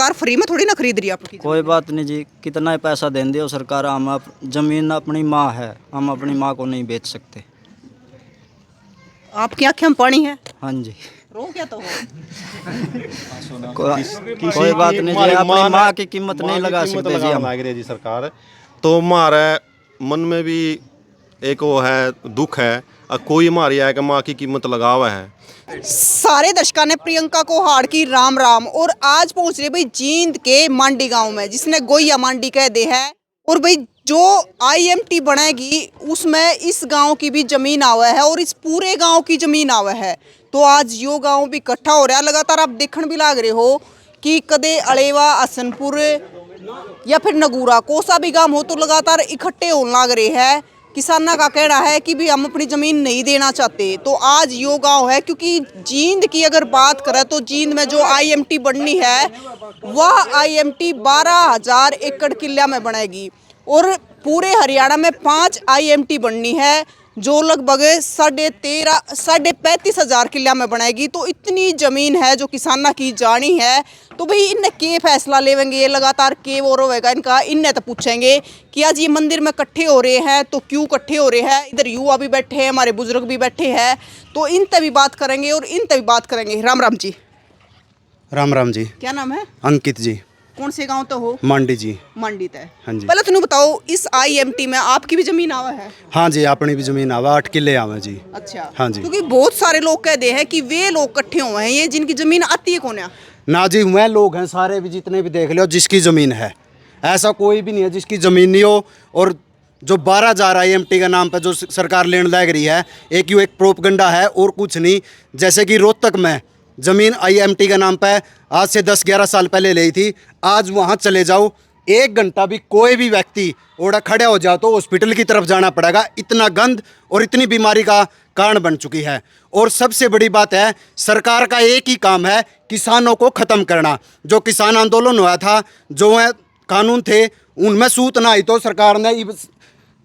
सरकार फ्री में थोड़ी ना खरीद रही है आपकी। कोई बात नहीं जी, कितना ही पैसा दे दियो सरकार, हम जमीन अपनी माँ है, हम अपनी माँ को नहीं बेच सकते। आपकी आंखें में पानी है। हाँ जी। रो क्या तो हो। कोई बात नहीं जी, अपनी माँ की कीमत नहीं लगा सकते जी हम। जी सरकार तो हमारे मन में भी एक वो है, दुख है, कोई हमारी है कि माँ की कीमत लगा हुआ है। सारे दर्शकों ने प्रियंका को हार की राम राम। और आज पहुंच रहे भाई जींद के मांडी गांव में, जिसने गोया मांडी कह दे है। और भाई जो आईएमटी बनेगी उसमें इस गांव की भी जमीन आवा है और इस पूरे गांव की जमीन आवा है। तो आज यो गांव भी इकट्ठा हो रहा है। लगातार आप देखने भी लाग रहे हो कि कदे अलेवा, हसनपुर या फिर नगूरा कोसा भी गांव हो तो लगातार इकट्ठे होने लाग रहे हैं। किसाना का कहना है कि भी हम अपनी ज़मीन नहीं देना चाहते। तो आज यो गांव है, क्योंकि जींद की अगर बात करें तो जींद में जो आईएमटी बननी है वह आईएमटी 12,000 एकड़ किला में बनेगी। और पूरे हरियाणा में 5 आईएमटी बननी है जो लगभग 35,500 किला में बनेगी। तो इतनी ज़मीन है जो किसाना की जानी है। तो भाई इन्हें के फैसला लेवेंगे, ये लगातार के वो होगा इनका, इन्हें तो पूछेंगे कि आज ये मंदिर में इकट्ठे हो रहे हैं तो क्यों इकट्ठे हो रहे हैं। इधर युवा भी बैठे हैं, हमारे बुजुर्ग भी बैठे हैं, तो इनसे भी बात करेंगे और इनसे भी बात करेंगे। राम राम जी। राम राम जी। क्या नाम है? अंकित जी। कौन से गांव तो हो? मंडी जी। मंडी तय। हाँ जी। पहले तुम बताओ, इस आईएमटी में आपकी भी जमीन आवा है? हाँ जी, अपनी भी जमीन आवा, 8 किले आवा जी। अच्छा। हाँ जी। क्योंकि बहुत सारे लोग कहते हैं कि वे लोग इकट्ठे हुए हैं ये जिनकी जमीन आती है कौन है? ना जी, वह लोग हैं सारे भी, जितने भी देख लो जिसकी ज़मीन है, ऐसा कोई भी नहीं है जिसकी ज़मीन नहीं हो। और जो 12,000 आईएमटी का नाम पर जो सरकार लेने लग रही है, एक प्रोपगंडा है और कुछ नहीं। जैसे कि रोहतक में ज़मीन आईएमटी के नाम पर आज से 10-11 साल पहले ली थी, आज वहाँ चले जाओ 1 घंटा भी कोई भी व्यक्ति ओड़ा खड़ा हो जाओ तो हॉस्पिटल की तरफ जाना पड़ेगा। इतना गंद और इतनी बीमारी का कारण बन चुकी है। और सबसे बड़ी बात है, सरकार का एक ही काम है, किसानों को ख़त्म करना। जो किसान आंदोलन हुआ था, जो कानून थे उनमें सूत ना आई तो सरकार ने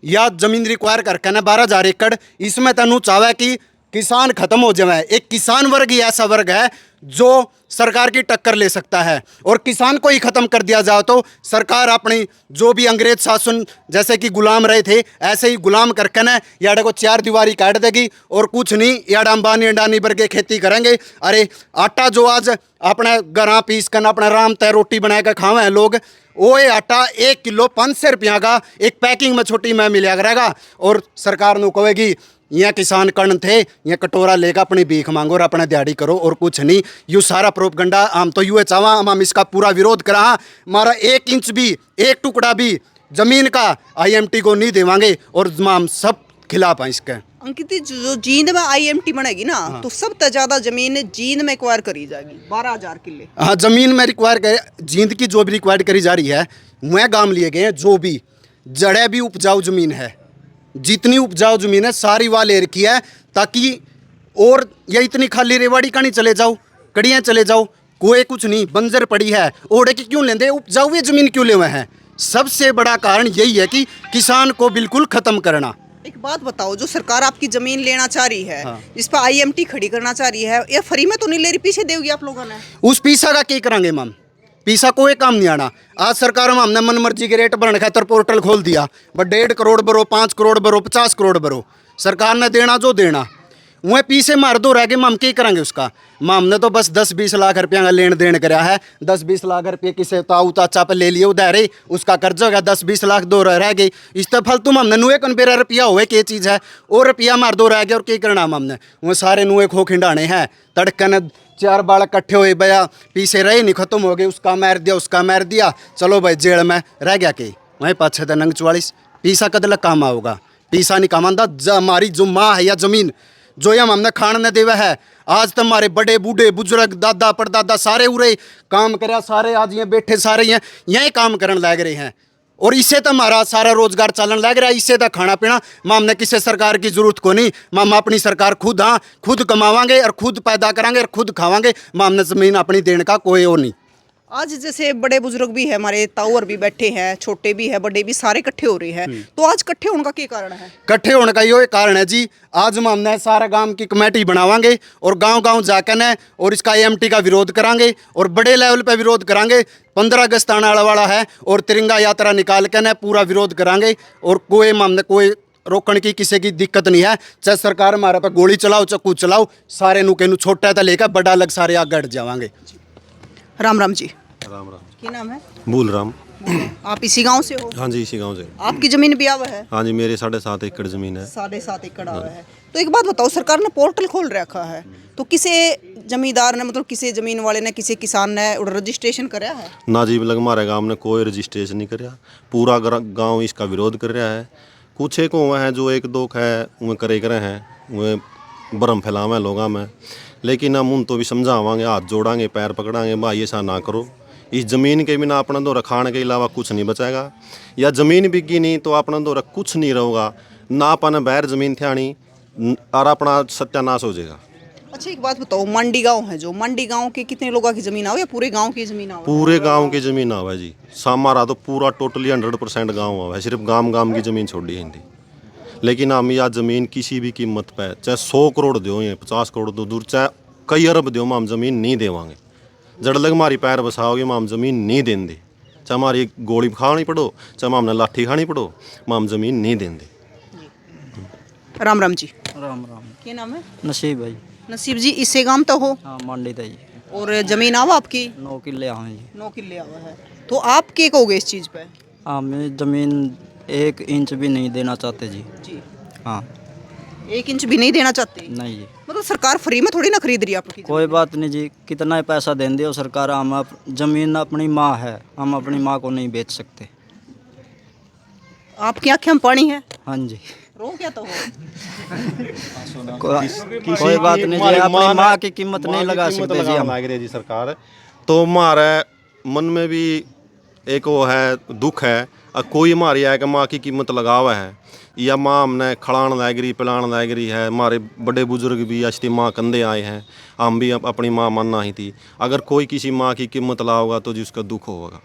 या ज़मीन रिक्वायर करके ना 12,000 एकड़, इसमें तनु चाहे कि किसान खत्म हो जाए। एक किसान वर्ग ही ऐसा वर्ग है जो सरकार की टक्कर ले सकता है। और किसान को ही ख़त्म कर दिया जाए तो सरकार अपनी जो भी अंग्रेज शासन जैसे कि गुलाम रहे थे ऐसे ही गुलाम करके ना याडे को 4 दीवारी काट देगी और कुछ नहीं, याडा अंबानी अंडानी भर के खेती करेंगे। अरे आटा जो आज अपने घरा पीस कर अपना राम तय रोटी बना कर खावे हैं लोग, वो ये आटा 1 किलो 500 रुपया का एक पैकिंग में छोटी में मिला करेगा। और सरकार ने कहेगी यहाँ किसान कर्ण थे, यहाँ कटोरा लेकर अपनी भीख मांगो और अपने दिहाड़ी करो और कुछ नहीं। यू सारा प्रोपगंडा हम तो यूँ चाहवा, हम इसका पूरा विरोध करा। हमारा 1 इंच भी, 1 टुकड़ा भी ज़मीन का आईएमटी को नहीं देवांगे और हम सब खिलाफ हैं इसके। अंकित, जो जींद में आईएमटी बनेगी ना, तो सबसे ज्यादा जमीन जींद में एक्वायर करी जाएगी, 12,000 किले। हाँ, ज़मीन में रिक्वायर कर जींद की जो भी रिक्वायर करी जा रही है, वह गांव लिए गए हैं जो भी जड़े भी उपजाऊ ज़मीन है, जितनी उपजाऊ ज़मीन है सारी वहाँ ले रखी है, ताकि और ये इतनी खाली रेवाड़ी का नहीं चले जाओ, कड़ियाँ चले जाओ, कोई कुछ नहीं, बंजर पड़ी है। ओढ़े की क्यों लेंदे, उपजाऊ ये ज़मीन क्यों ले हुए हैं? सबसे बड़ा कारण यही है कि किसान को बिल्कुल ख़त्म करना। एक बात बताओ, जो सरकार आपकी जमीन लेना चाह रही है, हाँ। इस पर आईएमटी खड़ी करना चाह रही है, ये फ्री में तो नहीं ले रही, पीछे देगी आप लोगों ने? उस पीसा का क्या करेंगे मैम? पीसा कोई काम नहीं आना। आज सरकार में हमने मन मर्जी के रेट भरने खातर पोर्टल खोल दिया, बट 1.5 करोड़ भरो, 5 करोड़ भरो, 50 करोड़ भरो, सरकार ने देना जो देना। वह पीछे मार दो रह गए, हम क्या करेंगे उसका? हमने तो बस 10-20 लाख रुपया का लेन देन कराया है। 10-20 लाख रुपये किसे ताऊ चाचा पे ले लिए उधार, उसका कर्जा गया, 10-20 लाख दो रह गई। इस तो फालतू हमने नुए कनबेरा रुपया हुए क्या चीज़ है, और रुपया मार दो रह गया और क्या करना हमने? वो सारे नुए खो खिंडाने हैं, तड़कन 4 बाल इकट्ठे हुए भैया, पीछे रहे नहीं, खत्म हो गए, उसका मार दिया, उसका मार दिया, चलो भाई जेल में रह गया के वहीं 5-6 नंग 44। पीसा कदल काम आओगा? पीसा नहीं कमांदा। हमारी जो माँ है या ज़मीन जो ये हमने खान न देवे है, आज तो हमारे बड़े बूढ़े बुजुर्ग दादा परदादा सारे उरे काम करे, सारे आज ये बैठे सारे यहीं काम करने लग रहे हैं। और इससे तो हमारा सारा रोजगार चलन लग रहा है, इससे तो खाना पीना हमने किसी सरकार की जरूरत को नहीं। हम अपनी सरकार खुद, हाँ खुद कमावांगे और खुद पैदा करांगे और खुद खावांगे। हमने ज़मीन अपनी देने का कोई वो नहीं। आज जैसे बड़े बुजुर्ग भी है, हमारे ताऊर भी बैठे हैं, छोटे भी है, बड़े भी, सारे इकट्ठे हो रहे हैं, तो आज इकट्ठे होने का क्या कारण है? इकट्ठे होने का ये कारण है जी, आज हम हमने सारा गांव की कमेटी बनावांगे और गांव गांव जाकर न और इसका AMT का विरोध करांगे और बड़े लेवल पे विरोध करांगे। 15 अगस्त आने वाला है और तिरंगा यात्रा निकाल के न पूरा विरोध करांगे और कोई हमने कोई रोकने की किसी की दिक्कत नहीं है। चाहे सरकार हमारे पे गोली चलाओ चक्कू चलाओ, सारे नु के नु छोटा था लेकर बड़ा अलग सारे आगे हट जावांगे। राम राम जी, राम राम। क्या नाम है? भूल राम। आप इसी गांव से हो? हाँ जी, इसी गांव से। आपकी जमीन भी आवा है? हाँ जी, मेरे 7.5 एकड़ जमीन है। 7.5 एकड़ आवा है। तो एक बात बताओ, सरकार ने पोर्टल खोल रखा है, तो किसी जमींदार ने, मतलब किसी जमीन वाले ने, किसी किसान ने रजिस्ट्रेशन कराया है? ना जी, लग हमारे गांव ने कोई रजिस्ट्रेशन नहीं कराया। पूरा गांव इसका विरोध कर रहा है। कुछ एक हुए हैं जो एक दो है उन्हें करे करे हैं, उन्हें भरम फैलावे लोगों में, लेकिन हम उन तो भी समझावांगे, हाथ जोड़ांगे, पैर पकड़ांगे, भाई ऐसा ना करो। इस ज़मीन के बिना अपना दौरा खाने के अलावा कुछ नहीं बचेगा, या ज़मीन बिकी नहीं तो अपना दौरा कुछ नहीं रहेगा, ना अपन बैर ज़मीन थी और अपना सत्यानाश हो जाएगा। अच्छा एक बात बताओ, मंडी गांव है जो, मंडी गांव के कितने लोगों की ज़मीन आओ या पूरे गांव की ज़मीन आओ? पूरे गांव की ज़मीन आवा है जी। हमारा तो पूरा टोटली 100% गाँव आवा है, सिर्फ गांव की ज़मीन छोड़ी है हिंदी। लेकिन हम यह ज़मीन किसी भी कीमत पे, चाहे 100 करोड़ दो या 50 करोड़ दो दूर, चाहे कई अरब दो, हम ज़मीन नहीं देवांगे। जड़ लग हमारी पैर बसाओगे, हम ज़मीन नहीं देंगे। चाहे हमारी गोली खानी पड़ो, चाहे हमने लाठी खानी पड़ो, हम ज़मीन नहीं देंगे। राम राम जी। राम राम। क्या नाम है? नसीब भाई। नसीब जी, इससे गांव तो हो हाँ, मंडी था जी। और जमीन आवा आपकी? 9 किले हाँ जी। 9 किले आवा है। तो आप क्या कहोगे इस चीज़ पे? हमें ज़मीन 1 इंच भी नहीं देना चाहते जी। जी, हाँ 1 इंच भी नहीं देना चाहते? नहीं जी, मतलब सरकार फ्री में थोड़ी ना खरीद रही है आपकी? कोई बात नहीं जी, कितना ही पैसा देंगे हो सरकार, हम ज़मीन अपनी माँ है, हम अपनी माँ को नहीं बेच सकते। आपकी आँखें में पानी है? हाँ जी। रो क्या तो हो? कोई बात नहीं जी, अपनी माँ की कीमत नहीं लगा सकते जी हम। लाग रही है जी सरकार, तो हमारे मन में भी एक वो है, दुख है। कोई हमारी है कि माँ की कीमत लगा हुआ है, या माँ हमने खड़ान लाग रही, पिलान लाग रही है। हमारे बड़े बुजुर्ग भी अच्छी माँ कंधे आए हैं, हम भी अपनी माँ मानना ही थी। अगर कोई किसी माँ की कीमत लाओगा तो जी उसका दुख होगा।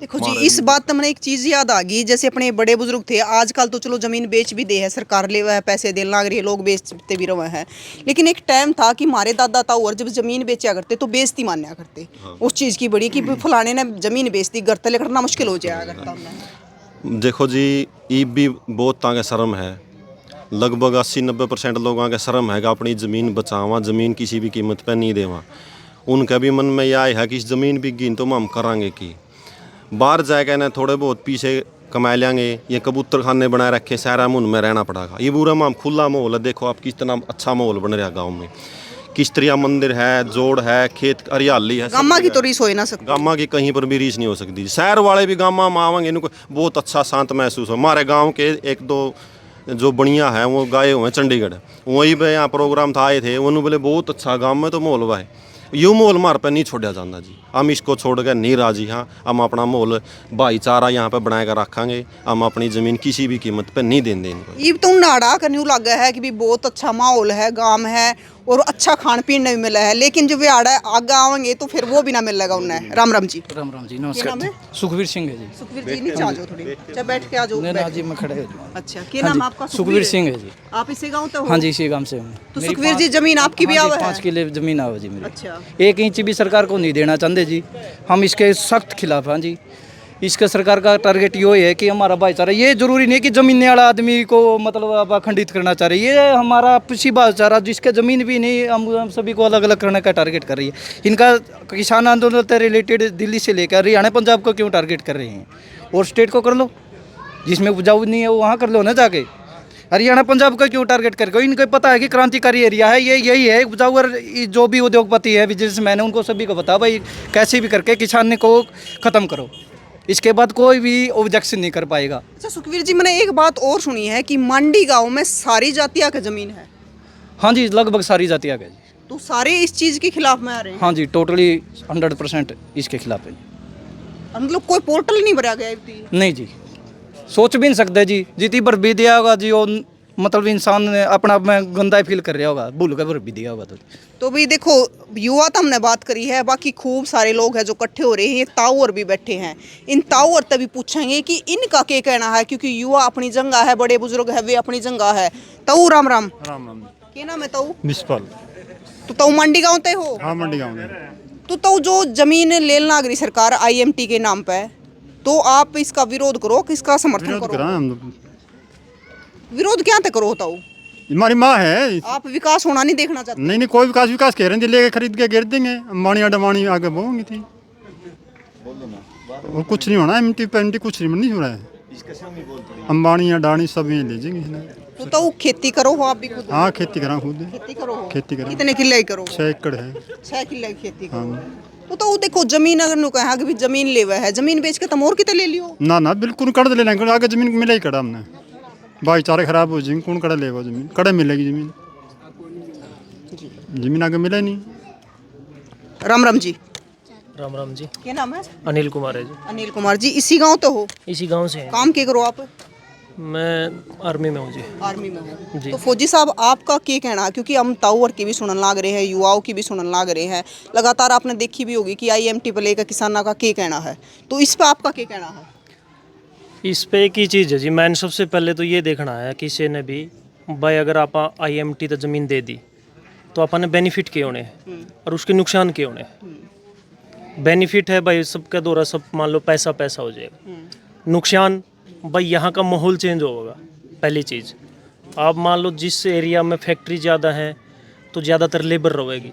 देखो जी, इस बात तो मैंने एक चीज़ याद आ गई, जैसे अपने बड़े बुजुर्ग थे, आजकल तो चलो ज़मीन बेच भी दे है, सरकार ले हुआ है, पैसे देने लग रही है, लोग बेचते भी रहे हैं। लेकिन एक टाइम था कि हमारे दादा ताऊ और जब ज़मीन बेचा करते तो बेइज्जती मान्या करते उस चीज़ की बड़ी, कि फलाने ने ज़मीन बेच दी, घर तले करना मुश्किल हो जाया करता। देखो जी, ये भी बहुत तांगे शर्म है। लगभग 80-90% लोगों के शर्म है कि अपनी ज़मीन बचावा, ज़मीन किसी भी कीमत पर नहीं देवा। उनका भी मन में यह है कि इस ज़मीन बिकी तो हम करांगे कि बाहर जाएगा ना, थोड़े बहुत पीछे कमा लेंगे, ये कबूतर खाने बनाए रखे, सारा मुन में रहना पड़ेगा। ये पूरा हम खुला माहौल है, देखो आप कितना अच्छा माहौल बन रहा गाँव में। किस तरह मंदिर है, जोड़ है, खेत हरियाली है। गामा की तो रीस हो ही ना सकती, गामा की कहीं पर भी रीस नहीं हो सकती। शहर वाले भी गामा में आवेंगे, इनको बहुत अच्छा शांत महसूस हो। हमारे गांव के 1-2 जो बढ़िया है वो गए हुए हैं चंडीगढ़, वहीं पे यहाँ प्रोग्राम था, आए थे, उन्होंने बोले बहुत अच्छा गाँव में तो माहौल हुआ है। यूँ माहौल हमारे पर नहीं छोड़ा जाता जी, हम इसको छोड़ कर नहीं राजी। हाँ, हम अपना माहौल भाईचारा यहाँ पे बना कर रखेंगे, हम अपनी ज़मीन किसी भी कीमत पे नहीं देंगे इनको। ये तो नाड़ा करने लगा है कि भी बहुत अच्छा माहौल है, गांव है और अच्छा खान पीन भी मिला है, लेकिन जो वे आड़ा आगे आवेंगे तो फिर वो भी ना मिलेगा उन्हें। राम राम जी। राम राम जी, क्या नाम नमस्कार। है? सुखवीर सिंह है जी। सुखवीर जी, नीचे आ जाओ थोड़ी, चाहे बैठ के आ जाओ। नहीं ना जी, मैं खड़े हूँ। अच्छा, क्या नाम है आपका? सुखवीर सिंह है जी। आप इसी गांव तो हो? हाँ जी, इसी गांव से हूँ। तो सुखवीर जी, जमीन आपकी भी आवा है? 5 किले जमीन आवा जी मेरी। अच्छा, 1 इंच भी सरकार को नहीं देना चाहते जी, हम इसके सख्त खिलाफ हैं जी। इसका सरकार का टारगेट ये है कि हमारा भाईचारा, ये जरूरी नहीं है कि जमीन वाला आदमी को मतलब अब खंडित करना चाह रही है, ये हमारा आपसी भाईचारा जिसके ज़मीन भी नहीं, हम सभी को अलग अलग करने का टारगेट कर रही है। इनका किसान आंदोलन से रिलेटेड दिल्ली से लेकर हरियाणा पंजाब को क्यों टारगेट कर रहे हैं? और स्टेट को कर लो, जिसमें उपजाऊ नहीं है वो वहाँ कर लो ना जाके। हरियाणा पंजाब का क्यों टारगेट करके? इनको पता है कि क्रांतिकारी एरिया है, ये यही है उपजाऊ, और जो भी उद्योगपति है, बिजनेसमैन है, उनको सभी को पता भाई कैसे भी करके किसान को ख़त्म करो, इसके बाद कोई भी ऑब्जेक्शन नहीं कर पाएगा। अच्छा सुखवीर जी, मैंने एक बात और सुनी है कि मंडी गांव में सारी जातियां का जमीन है। हाँ जी, लगभग सारी जातियाँ का जी। तो सारे इस चीज़ के खिलाफ में आ रहे हैं? हाँ जी, टोटली 100% इसके खिलाफ है। मतलब कोई पोर्टल नहीं भरा गया इतनी? नहीं जी, सोच भी नहीं सकते जी, जितनी पर भी दिया होगा जी वो मतलब इंसान अपना आप में गंदा फील कर रहा होगा, भूल के भर भी दिया होगा तो भाई देखो, युवा तो हमने बात करी है, बाकी खूब सारे लोग हैं जो इकट्ठे हो रहे हैं, ताऊर भी बैठे हैं। इन ताऊर तभी पूछेंगे कि इनका क्या कहना है, क्योंकि युवा अपनी जगह है, बड़े बुजुर्ग है वे अपनी जगह है। ताऊ राम राम। राम राम। क्या नाम है ताऊ? निष्फल। तो ताऊ मंडी गाँव ते हो? हाँ, मंडी गाँव में। तो ताऊ जो जमीन ले लाग रही सरकार IMT के नाम पे, तो आप इसका विरोध करो, किसका समर्थन विरोध करो? करा हम लोग। विरोध क्या तक करो ताऊ? हमारी माँ है। आप विकास होना नहीं देखना चाहते? नहीं नहीं, कोई विकास कह रहे हैं, लेके खरीद के गिर देंगे। अंबानी अडवाणी आगे बोंगी थी, वो कुछ नहीं होना। एमटी पेंटी कुछ नहीं हो रहा है। अंबानी अडानी सब ये ले जाएंगे। तो ताऊ खेती करो हो आप भी खुद? हाँ, खेती करा खुद। खेती करो हो? खेती करा। कितने किले की करो? 6 एकड़ है। 6 किले की खेती करो। तो देखो, जमीन अगर नु कहा कि भी जमीन लेवा है, जमीन बेच के तुम और कितने ले लियो? ना ना, बिल्कुल कड़ ले लेंगे। आगे जमीन मिले ही कड़ा हमने, भाईचारे खराब हो जाएंगे। कौन कड़ा लेगा जमीन? कड़े मिलेगी जमीन, जमीन आगे मिले नहीं। राम राम जी। राम राम जी। क्या नाम है? अनिल कुमार है जी। अनिल कुमार जी, इसी गांव तो हो? इसी गांव से हैं। काम क्या करो आप? मैं आर्मी में हूँ जी। आर्मी में हो? जी। तो फौजी साहब, आपका क्या कहना है, क्योंकि हम ताऊर की भी सुनने लाग रहे हैं, युवाओं की भी सुनने लाग रहे हैं, लगातार आपने देखी भी होगी कि IMT पे लेकर किसानों का क्या कहना है, तो इस पे आपका क्या कहना है? इस पे एक ही चीज़ है जी, मैंने सबसे पहले तो ये देखना है किसी ने भी भाई, अगर आप IMT तो ज़मीन दे दी तो अपन ने बेनिफिट के होने हैं और उसके नुकसान के होने हैं। बेनिफिट है भाई सबके द्वारा, सब मान लो पैसा पैसा हो जाएगा। नुकसान भाई यहाँ का माहौल चेंज होगा। पहली चीज़, आप मान लो जिस एरिया में फैक्ट्री ज़्यादा है तो ज़्यादातर लेबर रहेगी।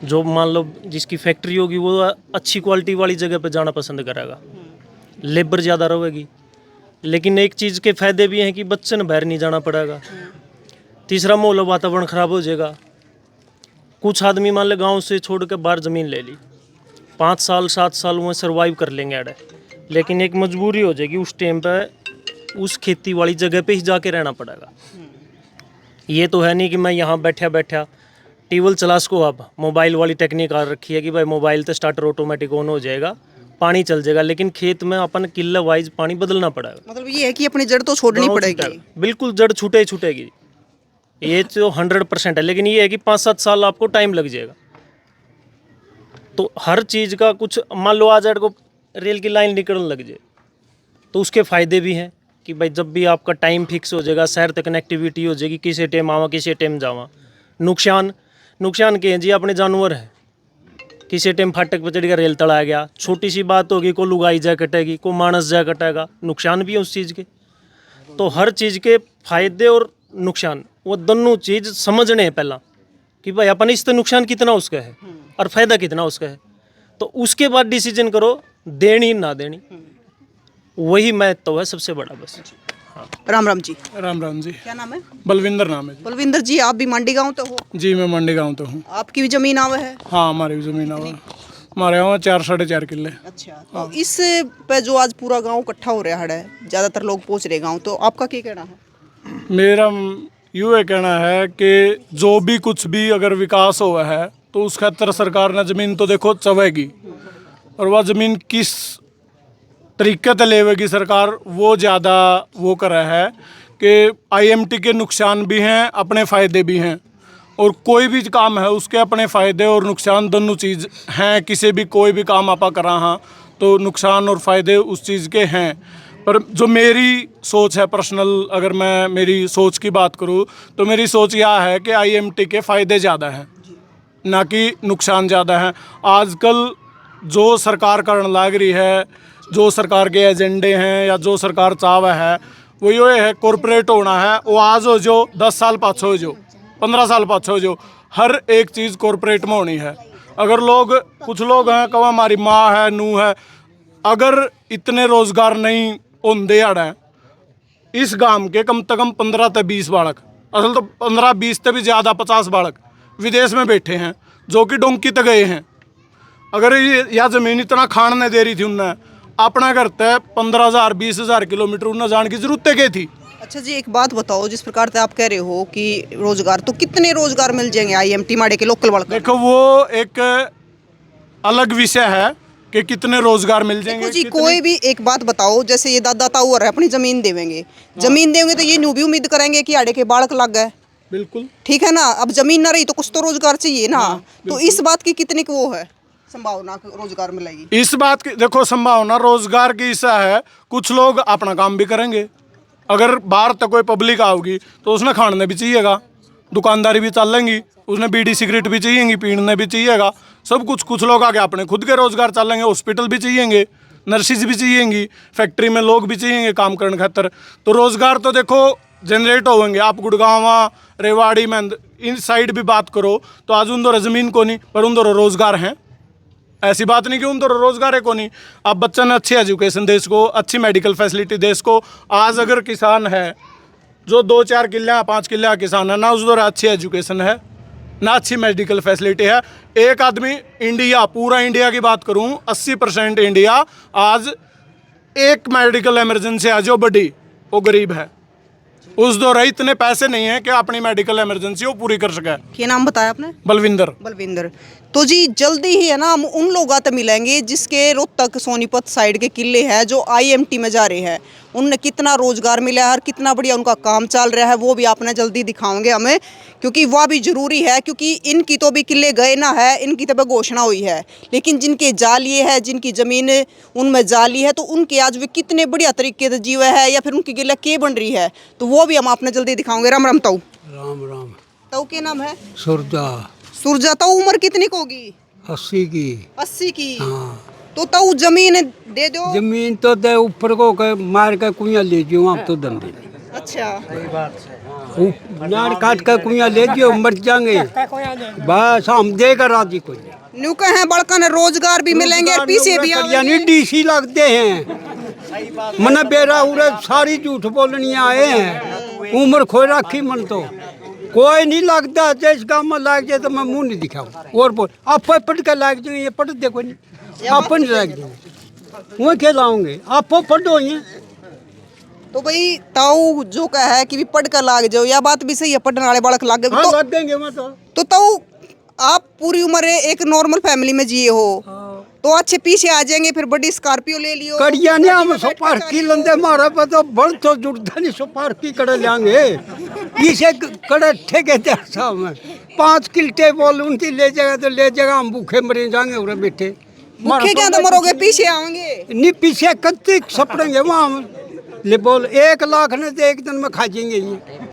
जो मान लो जिसकी फैक्ट्री होगी वो अच्छी क्वालिटी वाली जगह पे जाना पसंद करेगा, लेबर ज़्यादा रहेगी। लेकिन एक चीज़ के फ़ायदे भी हैं कि बच्चे ने बाहर नहीं जाना पड़ेगा। तीसरा, माहौल वातावरण ख़राब हो जाएगा। कुछ आदमी मान लो गाँव से छोड़ के बाहर ज़मीन ले ली, 5 साल 7 साल वहाँ सर्वाइव कर लेंगे अड़े, लेकिन एक मजबूरी हो जाएगी उस टाइम पे उस खेती वाली जगह पे ही जाके रहना पड़ेगा। ये तो है नहीं कि मैं यहाँ बैठा बैठा ट्यूबवेल चला सको। अब मोबाइल वाली टेक्निक आ रखी है कि भाई मोबाइल तो स्टार्टर ऑटोमेटिक ऑन हो जाएगा, पानी चल जाएगा, लेकिन खेत में अपन किले वाइज पानी बदलना पड़ेगा। मतलब ये है कि अपनी जड़ तो छोड़नी गाँव पड़ेगी। छूटेगा। बिल्कुल, जड़ छूटेगी, ये तो 100% है। लेकिन ये है कि 5-7 साल आपको टाइम लग जाएगा। तो हर चीज़ का कुछ, मान लो आज को रेल की लाइन निकलने लग जाए तो उसके फ़ायदे भी हैं कि भाई जब भी आपका टाइम फिक्स हो जाएगा, शहर तक कनेक्टिविटी हो जाएगी, किसी टाइम आवा किसी टाइम जावा। नुकसान के हैं जी, अपने जानवर है, किसी टाइम फाटक पर चढ़ कर रेल तड़ा गया, छोटी सी बात होगी, को लुगाई जा कटेगी, को मानस जा कटेगा, नुकसान भी है उस चीज़ के। तो हर चीज़ के फ़ायदे और नुकसान वो दोनों चीज़ समझने हैं पहला कि भाई अपन इससे नुकसान कितना उसका है और फ़ायदा कितना उसका है, तो उसके बाद डिसीजन करो देनी ना देनी। वही मैं तो है सबसे बड़ा बस। राम राम जी। राम राम जी। क्या नाम है? बलविंदर नाम है जी। बलविंदर जी, आप भी मंडी गाँव तो हो? जी, मैं मंडी गाँव तो हूँ। आपकी भी जमीन आवे है? हाँ, हमारी भी ज़मीन है। हमारे यहाँ 4-4.5 किले। अच्छा, तो इस पे जो आज पूरा गांव इकट्ठा हो रहा है, ज़्यादातर लोग पहुंच रहे गांव, तो आपका क्या कहना है? मेरा यूँ ये कहना है कि जो भी कुछ भी अगर विकास हुआ है तो उस खातर सरकार ने ज़मीन तो देखो चवेगी, और वह ज़मीन किस तरीके से लेवेगी सरकार वो ज़्यादा वो कर रहा है कि IMT के नुकसान भी हैं, अपने फ़ायदे भी हैं। और कोई भी काम है उसके अपने फ़ायदे और नुकसान दोनों चीज़ हैं। किसी भी कोई भी काम आपा करा हाँ तो नुकसान और फ़ायदे उस चीज़ के हैं। पर जो मेरी सोच है पर्सनल, अगर मैं मेरी सोच की बात करूँ तो मेरी सोच यह है कि IMT के फ़ायदे ज़्यादा हैं ना कि नुकसान ज़्यादा हैं। आजकल जो सरकार करने लग रही है, जो सरकार के एजेंडे हैं या जो सरकार चाह है वो ये है कॉरपोरेट होना है। वो आज हो जो 10 साल पाछे हो जो 15 साल पाछे हो जो, हर एक चीज़ कॉरपोरेट में होनी है। अगर लोग कुछ लोग हैं कहो हमारी माँ है नू है, अगर इतने रोज़गार नहीं होंदे अड़े इस गांव के कम से कम 15 से 20 बालक, असल तो 15-20 से भी ज़्यादा 50 बालक विदेश में बैठे हैं जो कि डोंकी तक गए हैं। अगर ये यह ज़मीन इतना खान नहीं दे रही थी उन्हें, अपना करते 15,000-20,000 किलोमीटर उन्हें जाने की ज़रूरत क्या थी। अच्छा जी, एक बात बताओ, जिस प्रकार से आप कह रहे हो कि रोजगार, तो कितने रोजगार मिल जाएंगे IMT माड़े के लोकल वाले? देखो वो एक अलग विषय है, कि कितने रोजगार मिल जाएंगे। देखो जी, कोई भी एक बात बताओ, जैसे ये दादा ताऊ और अपनी जमीन देवेंगे, जमीन देंगे तो ये न्यू भी उम्मीद करेंगे कि आड़े के बालक लग गए, बिल्कुल ठीक है ना। अब जमीन ना रही तो कुछ तो रोजगार चाहिए ना। तो इस बात की कितनी वो है संभावना कि रोजगार मिलेगी? इस बात की देखो संभावना रोजगार की ऐसा है, कुछ लोग अपना काम भी करेंगे। अगर बाहर तक कोई पब्लिक आओगी तो उसने खाने भी चाहिएगा, दुकानदारी भी चलेंगी, उसने बीड़ी सिगरेट भी चाहिएगी, पीने भी चाहिएगा, सब कुछ। कुछ लोग आगे अपने खुद के रोजगार चलेंगे, हॉस्पिटल भी चाहिएंगे, नर्सिस भी चाहिएंगी, फैक्ट्री में लोग भी चाहिएंगे काम करने खातर। तो रोजगार तो देखो जनरेट होंगे। आप गुड़गांव, रेवाड़ी में इन साइड भी बात करो तो आज उन दो ज़मीन को नहीं, पर उन दो रोजगार हैं। ऐसी बात नहीं कि उन दो रोजगार है को नहीं। आप बच्चों ने अच्छी एजुकेशन देश को, अच्छी मेडिकल फैसिलिटी देश को। आज अगर किसान है जो 2-4 किले 5 किले किसान है ना, उस दौरान अच्छी एजुकेशन है ना, अच्छी मेडिकल फैसिलिटी है। एक आदमी इंडिया, पूरा इंडिया की बात करूं, 80% इंडिया आज एक मेडिकल इमरजेंसी आ जो बड़ी, वो गरीब है। उस दौरान इतने पैसे नहीं है कि अपनी मेडिकल इमरजेंसी वो पूरी कर सके। क्या नाम बताया आपने? बलविंदर। बलविंदर। तो जी जल्दी ही है ना हम उन लोगों से मिलेंगे जिसके रोहतक सोनीपत साइड के किले हैं जो आईएमटी में जा रहे हैं, उनने कितना रोजगार मिला है और कितना बढ़िया उनका काम चल रहा है, वो भी आपने जल्दी दिखाओगे हमें, क्योंकि वह भी जरूरी है। क्योंकि इनकी तो भी किले गए ना है, इनकी तो घोषणा हुई है, लेकिन जिनके जालिए है, जिनकी जमीन उनमें जाली है, तो उनके आज भी कितने बढ़िया तरीके से जीवे है या फिर उनकी किले के बन रही है, तो वो भी हम आपने जल्दी दिखाओगे। राम राम ताऊ। राम राम। ताऊ के नाम है? सुरजा। सुरजा। ताऊ उम्र कितनी की होगी? 80 की। 80 की। हाँ। तो ताऊ जमीन दे दो। जमीन तो दे, ऊपर को मार के कुइया ले जियो, आप तो दंडे। अच्छा, नार काट के कुइया ले जियो, मर जाएंगे बस, हम देगा राजी कोई। न्यू का है बड़का ने रोजगार भी मिलेंगे और पीछे भी यानी डीसी लगते हैं। मन बेरा उरे सारी झूठ बोलनी आए हैं, उम्र खोई रखी मन तो कोई नहीं लगता। जिस काम में लाग जाए तो मैं मुंह नहीं दिखाऊं और बोल आप पढ़ के लाग जाएंगे, ये पढ़ देखो नहीं, आप नहीं लाग जाएंगे, वो क्या लाओगे, आप पढ़ो ये। तो भाई ताऊ जो का है कि भी पढ़ कर लाग जाओ, या बात भी सही है, पढ़ने वाले बालक लाग गए। हाँ, लग देंगे मैं तो ताऊ आप पूरी उम्र एक नॉर्मल फैमिली में जिए हो, तो अच्छे पीछे आ जाएंगे, फिर बड़ी स्कॉर्पियो ले लियो। कड़िया ने हम सुपार की लंदे मारा पर तो बड़ तो जुड़ता नहीं, सुपार की कड़े लेंगे पीछे कड़े ठेकेदार साहब में 5 किल्टे बोल उनकी ले जाएगा तो ले जाएगा, हम भूखे मरे जाएंगे उरे बैठे। भूखे क्या तो मरोगे, पीछे आओगे नहीं, पीछे कत्ते सपड़ेंगे वहाँ ले बोल 1 लाख ने तो एक दिन में खा जाएंगे ये।